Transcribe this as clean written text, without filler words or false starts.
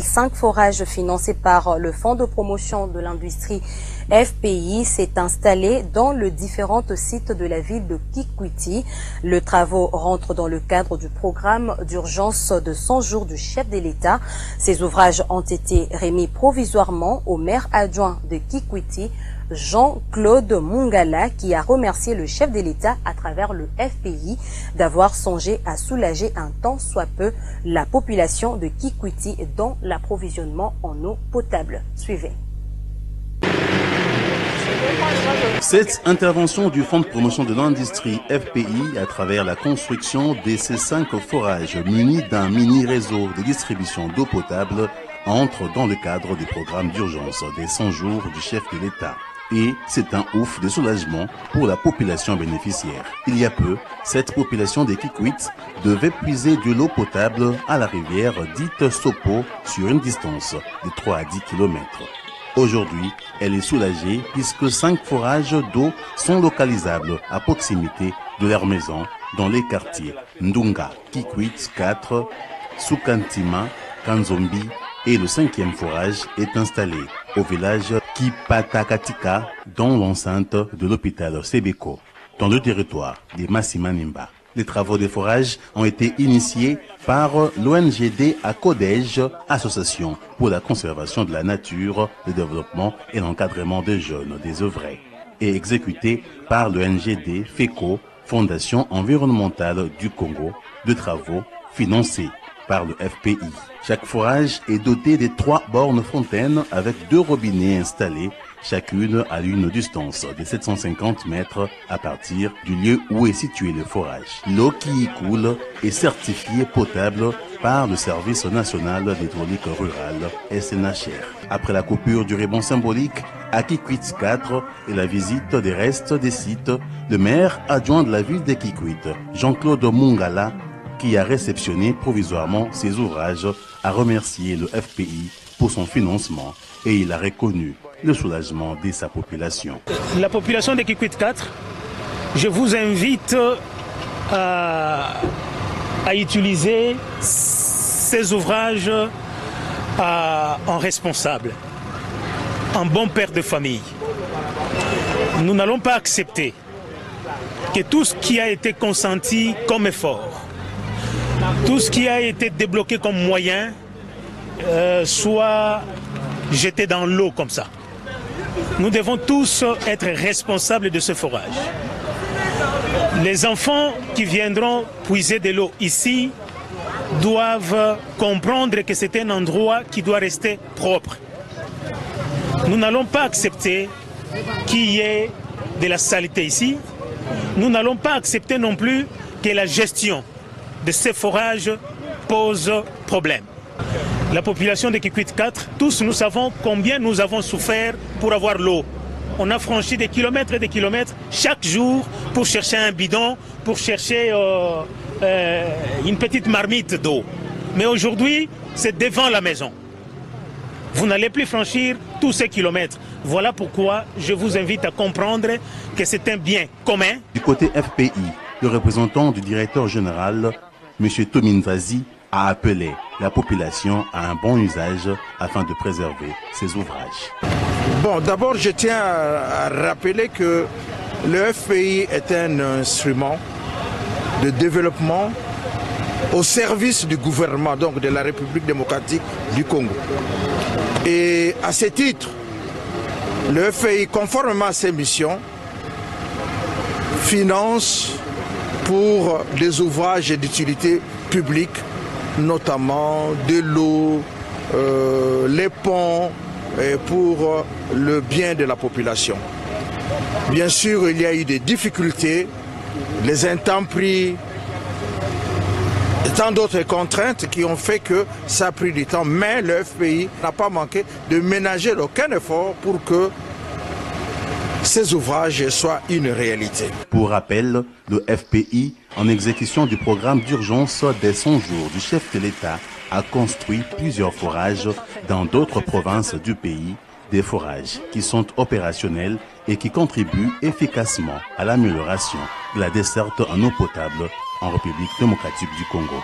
5 forages financés par le Fonds de promotion de l'industrie FPI s'est installé dans les différents sites de la ville de Kikwiti. Le travaux rentre dans le cadre du programme d'urgence de 100 jours du chef de l'État. Ces ouvrages ont été remis provisoirement au maire adjoint de Kikwiti, Jean-Claude Mungala, qui a remercié le chef de l'État à travers le FPI d'avoir songé à soulager un tant soit peu la population de Kikwiti dans l'approvisionnement en eau potable. Suivez. Cette intervention du Fonds de promotion de l'industrie FPI à travers la construction de ces 5 forages munis d'un mini-réseau de distribution d'eau potable entre dans le cadre du programme d'urgence des 100 jours du chef de l'État. Et c'est un ouf de soulagement pour la population bénéficiaire. Il y a peu, cette population des Kikwit devait puiser de l'eau potable à la rivière dite Sopo sur une distance de 3 à 10 km. Aujourd'hui, elle est soulagée puisque 5 forages d'eau sont localisables à proximité de leur maison dans les quartiers Ndunga, Kikwit 4, Sukantima, Kanzombi et le 5e forage est installé au village Kipatakatika dans l'enceinte de l'hôpital Sebeko, dans le territoire des Massimanimba. Les travaux de forage ont été initiés par l'ONGD ACODEJ, Association pour la conservation de la nature, le développement et l'encadrement des jeunes désœuvrés, et exécutés par l'ONGD FECO, Fondation environnementale du Congo, de travaux financés par le FPI. Chaque forage est doté de 3 bornes fontaines avec 2 robinets installés, chacune à une distance de 750 mètres à partir du lieu où est situé le forage. L'eau qui y coule est certifiée potable par le Service national d'hydraulique rurale, SNHR. Après la coupure du ruban symbolique à Kikwit 4 et la visite des restes des sites, le maire adjoint de la ville de Kikwit, Jean-Claude Mungala, qui a réceptionné provisoirement ces ouvrages, a remercié le FPI pour son financement et il a reconnu le soulagement de sa population. La population de Kikwit 4, je vous invite à utiliser ces ouvrages en responsable, en bon père de famille. Nous n'allons pas accepter que tout ce qui a été consenti comme effort, tout ce qui a été débloqué comme moyen soit jeté dans l'eau comme ça. Nous devons tous être responsables de ce forage. Les enfants qui viendront puiser de l'eau ici doivent comprendre que c'est un endroit qui doit rester propre. Nous n'allons pas accepter qu'il y ait de la saleté ici. Nous n'allons pas accepter non plus que la gestion de ces forages pose problème. La population de Kikwit 4, tous nous savons combien nous avons souffert pour avoir l'eau. On a franchi des kilomètres et des kilomètres chaque jour pour chercher un bidon, pour chercher une petite marmite d'eau. Mais aujourd'hui, c'est devant la maison. Vous n'allez plus franchir tous ces kilomètres. Voilà pourquoi je vous invite à comprendre que c'est un bien commun. Du côté FPI, le représentant du directeur général, M. Tomin Vazi, a appelé la population à un bon usage afin de préserver ces ouvrages. Bon, d'abord, je tiens à rappeler que le FPI est un instrument de développement au service du gouvernement, donc de la République démocratique du Congo. Et à ce titre, le FPI, conformément à ses missions, finance pour des ouvrages d'utilité publique, notamment de l'eau, les ponts, pour le bien de la population. Bien sûr, il y a eu des difficultés, les intempéries, et tant d'autres contraintes qui ont fait que ça a pris du temps, mais le FPI n'a pas manqué de ménager aucun effort pour que ces ouvrages soient une réalité. Pour rappel, le FPI, en exécution du programme d'urgence des 100 jours du chef de l'État, a construit plusieurs forages dans d'autres provinces du pays, des forages qui sont opérationnels et qui contribuent efficacement à l'amélioration de la desserte en eau potable en République démocratique du Congo.